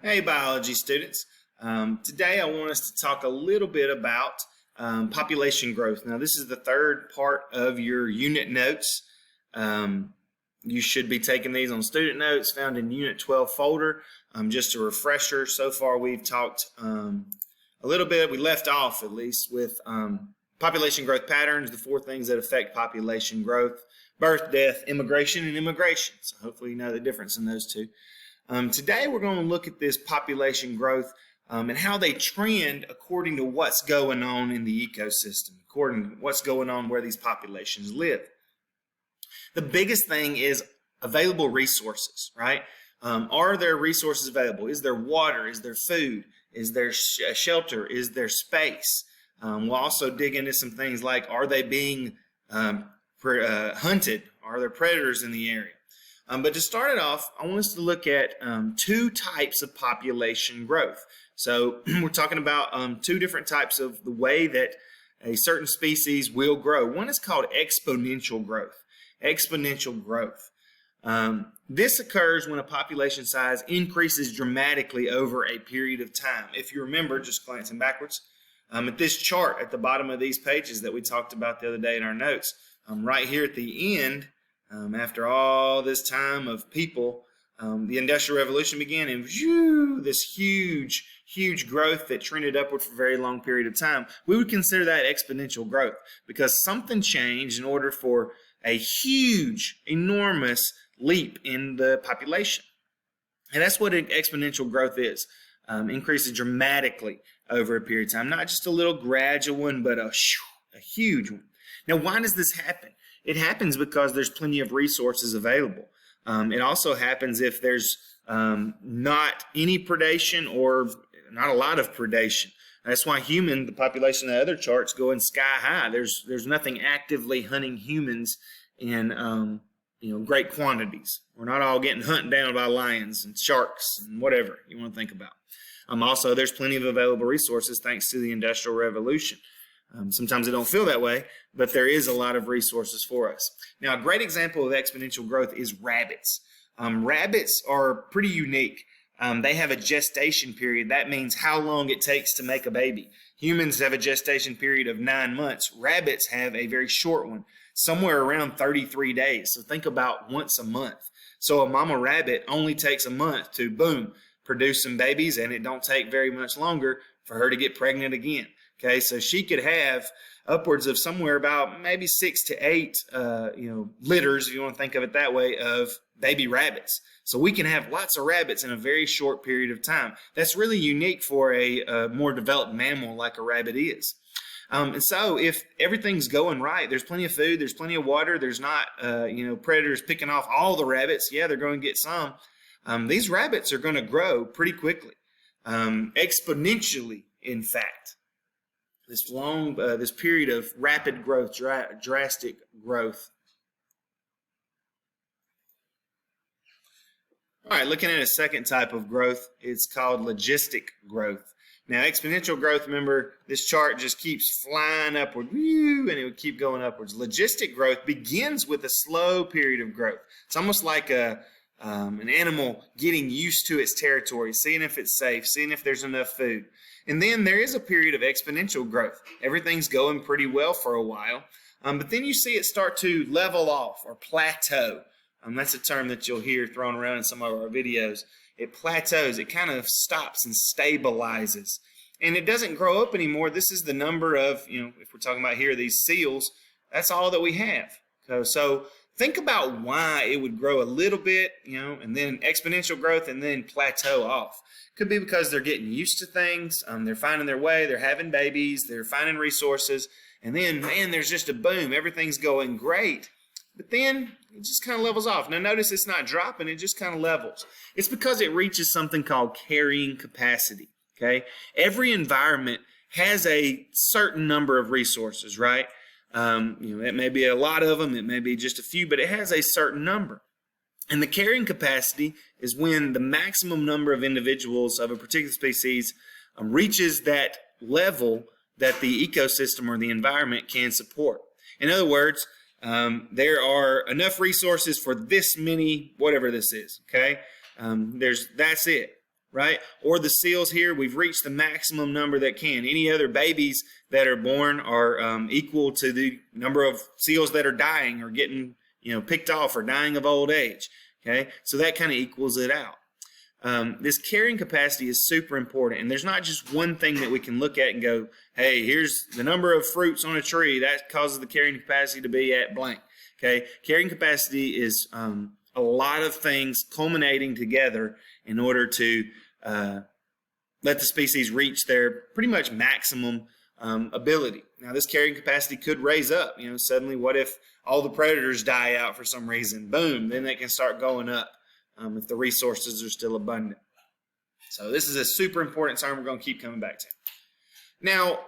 Hey, biology students. Today I want us to talk a little bit about population growth. Now, this is the third part of your unit notes. You should be taking these on student notes found in Unit 12 folder. Just a refresher, so far we've talked a little bit, we left off at least, with population growth patterns, the four things that affect population growth: birth, death, immigration, and immigration. So hopefully you know the difference in those two. Today we're going to look at this population growth and how they trend according to what's going on in the ecosystem, according to what's going on where these populations live. The biggest thing is available resources, right? Are there resources available? Is there water? Is there food? Is there shelter? Is there space? We'll also dig into some things like, are they being hunted? Are there predators in the area? But to start it off, I want us to look at two types of population growth. So we're talking about two different types of the way that a certain species will grow. One is called exponential growth. Exponential growth. This occurs when a population size increases dramatically over a period of time. If you remember, just glancing backwards, at this chart at the bottom of these pages that we talked about the other day in our notes, right here at the end, after all this time of people, the Industrial Revolution began, and this huge growth that trended upward for a very long period of time. We would consider that exponential growth because something changed in order for a huge, enormous leap in the population. And that's what exponential growth is. Increases dramatically over a period of time. Not just a little gradual one, but a huge one. Now, why does this happen? It happens because there's plenty of resources available. It also happens if there's not any predation or not a lot of predation. That's why the population of the other charts going sky high. There's nothing actively hunting humans in great quantities. We're not all getting hunted down by lions and sharks and whatever you want to think about. Also, there's plenty of available resources thanks to the Industrial Revolution. Sometimes it don't feel that way, but there is a lot of resources for us. Now, a great example of exponential growth is rabbits. Rabbits are pretty unique. They have a gestation period. That means how long it takes to make a baby. Humans have a gestation period of 9 months. Rabbits have a very short one, somewhere around 33 days. So think about once a month. So a mama rabbit only takes a month to, boom, produce some babies, and it don't take very much longer for her to get pregnant again. Okay, so she could have upwards of somewhere about maybe 6 to 8, litters, if you want to think of it that way, of baby rabbits. So we can have lots of rabbits in a very short period of time. That's really unique for a more developed mammal like a rabbit is. And so if everything's going right, there's plenty of food, there's plenty of water, there's not, predators picking off all the rabbits. Yeah, they're going to get some. These rabbits are going to grow pretty quickly, exponentially, in fact. This period of rapid growth, drastic growth. All right, looking at a second type of growth, it's called logistic growth. Now, exponential growth, remember, this chart just keeps flying upward, and it would keep going upwards. Logistic growth begins with a slow period of growth. It's almost like an animal getting used to its territory, seeing if it's safe, seeing if there's enough food. And then there is a period of exponential growth. Everything's going pretty well for a while, but then you see it start to level off or plateau. That's a term that you'll hear thrown around in some of our videos. It plateaus. It kind of stops and stabilizes. And it doesn't grow up anymore. This is the number of, if we're talking about here, these seals, that's all that we have. So think about why it would grow a little bit, and then exponential growth and then plateau off. Could be because they're getting used to things. They're finding their way. They're having babies. They're finding resources. And then, man, there's just a boom. Everything's going great. But then it just kind of levels off. Now, notice it's not dropping. It just kind of levels. It's because it reaches something called carrying capacity. Okay? Every environment has a certain number of resources, right? It may be a lot of them. It may be just a few, but it has a certain number. And the carrying capacity is when the maximum number of individuals of a particular species reaches that level that the ecosystem or the environment can support. In other words, there are enough resources for this many, whatever this is, okay? That's it. right? Or the seals here, we've reached the maximum number that can. Any other babies that are born are equal to the number of seals that are dying or getting, picked off or dying of old age. Okay, so that kind of equals it out. This carrying capacity is super important, and there's not just one thing that we can look at and go, hey, here's the number of fruits on a tree that causes the carrying capacity to be at blank. Okay, carrying capacity is a lot of things culminating together in order to let the species reach their pretty much maximum ability. Now, this carrying capacity could raise up. Suddenly, what if all the predators die out for some reason? Boom, then they can start going up if the resources are still abundant. So this is a super important term we're going to keep coming back to. Now,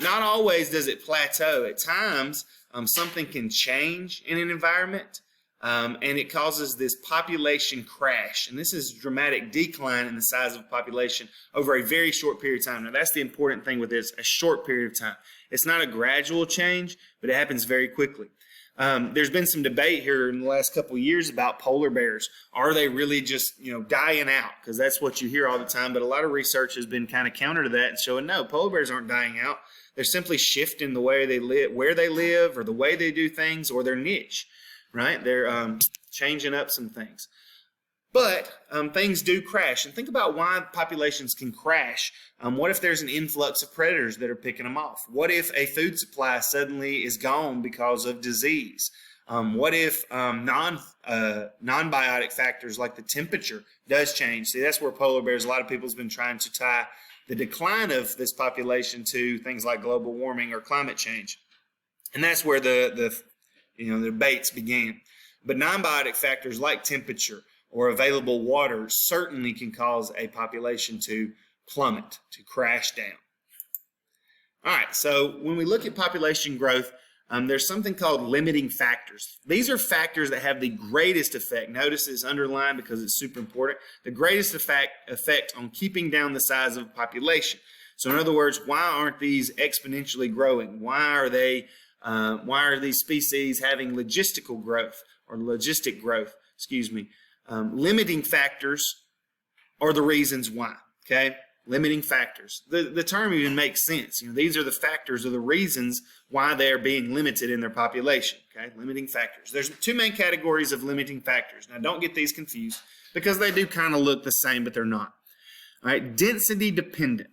not always does it plateau. At times, something can change in an environment, and it causes this population crash. And this is a dramatic decline in the size of a population over a very short period of time. Now, that's the important thing with this, a short period of time. It's not a gradual change, but it happens very quickly. There's been some debate here in the last couple of years about polar bears. Are they really just, dying out? Because that's what you hear all the time. But a lot of research has been kind of counter to that and showing, no, polar bears aren't dying out. They're simply shifting the way they live, where they live, or the way they do things, or their niche, right? They're changing up some things. But things do crash. And think about why populations can crash. What if there's an influx of predators that are picking them off? What if a food supply suddenly is gone because of disease? What if non-biotic factors like the temperature does change? See, that's where polar bears, a lot of people have been trying to tie the decline of this population to things like global warming or climate change. And that's where the debates began. But non-biotic factors like temperature or available water certainly can cause a population to plummet, to crash down. All right, so when we look at population growth, there's something called limiting factors. These are factors that have the greatest effect. Notice it's underlined because it's super important. The greatest effect on keeping down the size of a population. So in other words, why aren't these exponentially growing? Why are these species having logistic growth? Limiting factors are the reasons why, okay? Limiting factors. The term even makes sense. These are the factors or the reasons why they are being limited in their population, okay? Limiting factors. There's two main categories of limiting factors. Now, don't get these confused because they do kind of look the same, but they're not. All right, density dependent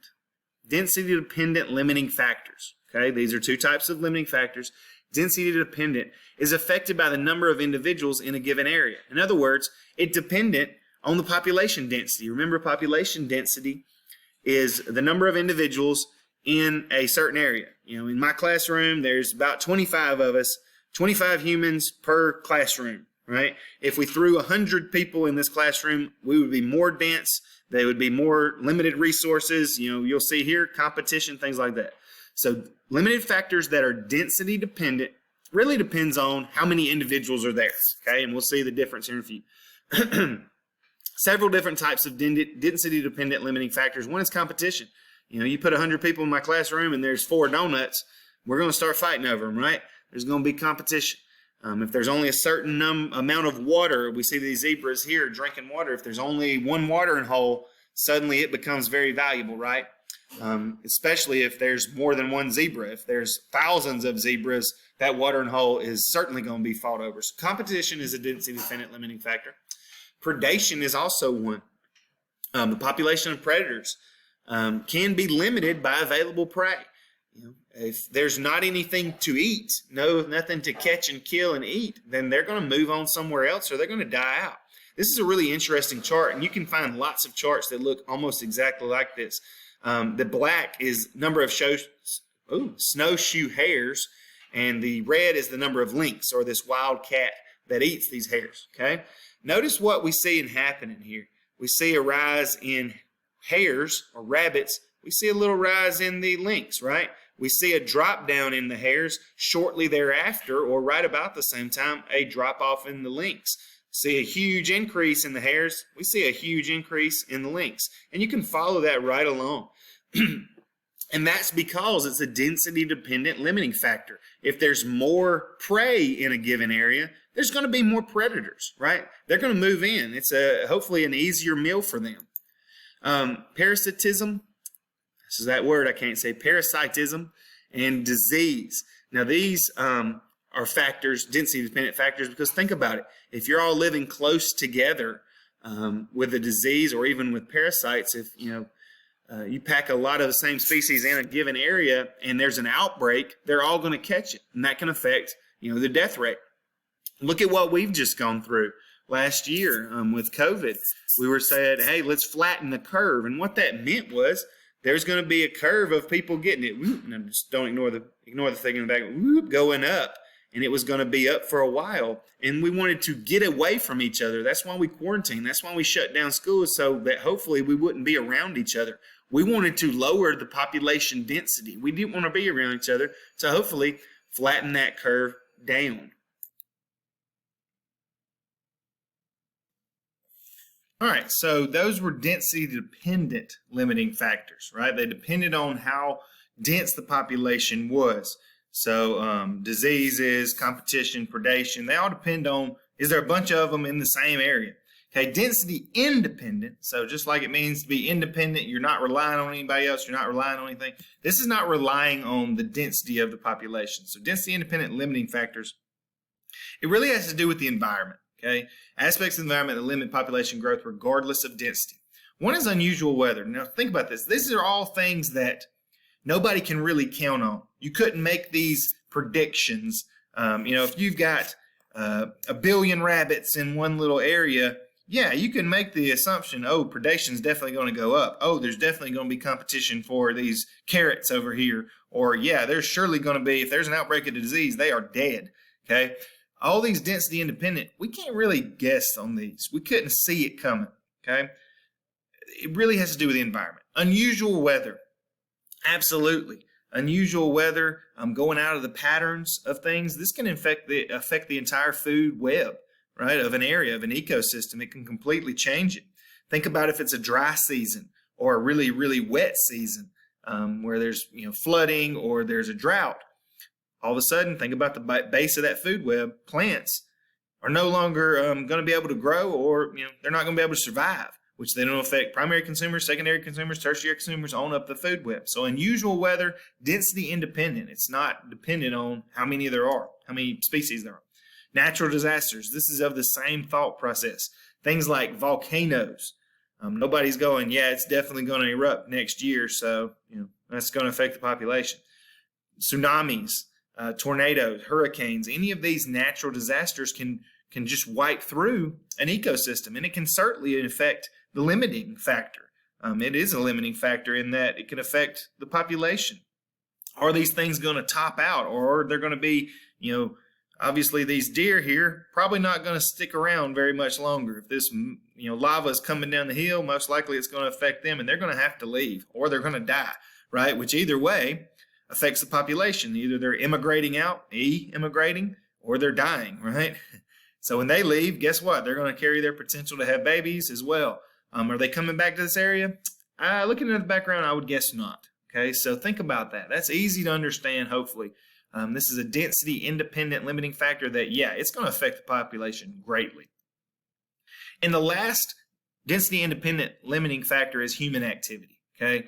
limiting factors, okay? These are two types of limiting factors. Density dependent is affected by the number of individuals in a given area. In other words, it's dependent on the population density. Remember, population density is the number of individuals in a certain area. In my classroom, there's about 25 of us, 25 humans per classroom, right? If we threw 100 people in this classroom, we would be more dense. They would be more limited resources. You'll see here, competition, things like that. So limited factors that are density dependent really depends on how many individuals are there, okay? And we'll see the difference here in a few. Several different types of density dependent limiting factors. One is competition. You put 100 people in my classroom and there's 4 donuts, we're going to start fighting over them, right? There's going to be competition. If there's only a certain amount of water, we see these zebras here drinking water. If there's only one watering hole, suddenly it becomes very valuable, right? Especially if there's more than one zebra. If there's thousands of zebras, that watering hole is certainly going to be fought over. So competition is a density-dependent limiting factor. Predation is also one. The population of predators can be limited by available prey. If there's not anything to eat, nothing to catch and kill and eat, then they're going to move on somewhere else or they're going to die out. This is a really interesting chart, and you can find lots of charts that look almost exactly like this. The black is number of snowshoe hares, and the red is the number of lynx, or this wild cat that eats these hares, okay? Notice what we see happening here. We see a rise in hares or rabbits. We see a little rise in the lynx, right? We see a drop down in the hares shortly thereafter, or right about the same time, a drop off in the lynx. See a huge increase in the hares. We see a huge increase in the lynx. And you can follow that right along. And that's because it's a density-dependent limiting factor. If there's more prey in a given area, there's going to be more predators, right? They're going to move in. It's hopefully an easier meal for them. Parasitism, this is that word I can't say, parasitism, and disease. Now these are factors, density-dependent factors, because think about it. If you're all living close together with a disease or even with parasites, if you pack a lot of the same species in a given area and there's an outbreak, they're all going to catch it, and that can affect the death rate. Look at what we've just gone through last year with COVID. We were saying, hey, let's flatten the curve, and what that meant was there's going to be a curve of people getting it, and just don't ignore the thing in the back, going up, and it was going to be up for a while, and we wanted to get away from each other. That's why we quarantined. That's why we shut down schools, so that hopefully we wouldn't be around each other. We wanted to lower the population density. We didn't want to be around each other, so hopefully flatten that curve down. All right, so those were density-dependent limiting factors, right? They depended on how dense the population was. So diseases, competition, predation, they all depend on, is there a bunch of them in the same area? Okay, density independent, so just like it means to be independent, you're not relying on anybody else, you're not relying on anything. This is not relying on the density of the population. So density independent limiting factors, it really has to do with the environment, okay? Aspects of the environment that limit population growth regardless of density. One is unusual weather. Now think about this. These are all things that nobody can really count on. You couldn't make these predictions. If you've got a billion rabbits in one little area, yeah, you can make the assumption, oh, predation is definitely going to go up. Oh, there's definitely going to be competition for these carrots over here. Or, yeah, there's surely going to be, if there's an outbreak of disease, they are dead, okay? All these density independent, we can't really guess on these. We couldn't see it coming, okay? It really has to do with the environment. Unusual weather, absolutely. Unusual weather, going out of the patterns of things, this can affect the entire food web, right, of an area, of an ecosystem. It can completely change it. Think about if it's a dry season or a really, really wet season where there's flooding or there's a drought. All of a sudden, think about the base of that food web. Plants are no longer going to be able to grow, or they're not going to be able to survive, which then will affect primary consumers, secondary consumers, tertiary consumers on up the food web. So unusual weather, density independent. It's not dependent on how many there are, how many species there are. Natural disasters, this is of the same thought process. Things like volcanoes. Nobody's going, yeah, it's definitely going to erupt next year, so that's going to affect the population. Tsunamis, tornadoes, hurricanes, any of these natural disasters can just wipe through an ecosystem, and it can certainly affect the limiting factor. It is a limiting factor in that it can affect the population. Are these things going to top out, or are there going to be, obviously these deer here probably not going to stick around very much longer. If this lava is coming down the hill, most likely it's going to affect them, and they're going to have to leave, or they're going to die, right? Which either way affects the population. Either they're immigrating out, immigrating, or they're dying, right? So when they leave, guess what? They're going to carry their potential to have babies as well. Are they coming back to this area? Looking at the background, I would guess not. Okay, so think about that. That's easy to understand, hopefully. This is a density independent limiting factor that, yeah, it's going to affect the population greatly. And the last density independent limiting factor is human activity, okay?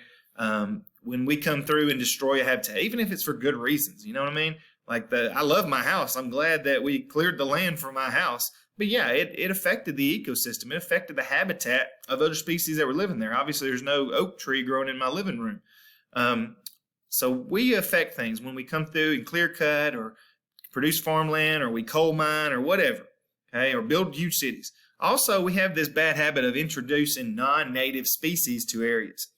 When we come through and destroy a habitat, even if it's for good reasons, you know what I mean? Like I love my house. I'm glad that we cleared the land for my house. But yeah, it affected the ecosystem. It affected the habitat of other species that were living there. Obviously, there's no oak tree growing in my living room. So we affect things when we come through and clear cut or produce farmland, or we coal mine or whatever, okay, or build huge cities. Also, we have this bad habit of introducing non-native species to areas.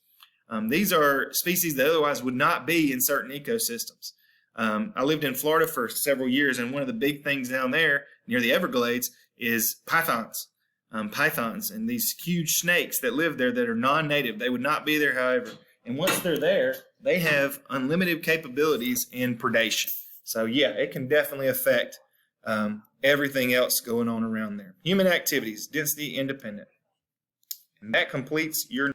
These are species that otherwise would not be in certain ecosystems. I lived in Florida for several years, and one of the big things down there near the Everglades is pythons. Pythons and these huge snakes that live there that are non-native. They would not be there, however. And once they're there, they have unlimited capabilities in predation. So yeah, it can definitely affect everything else going on around there. Human activities, density independent. And that completes your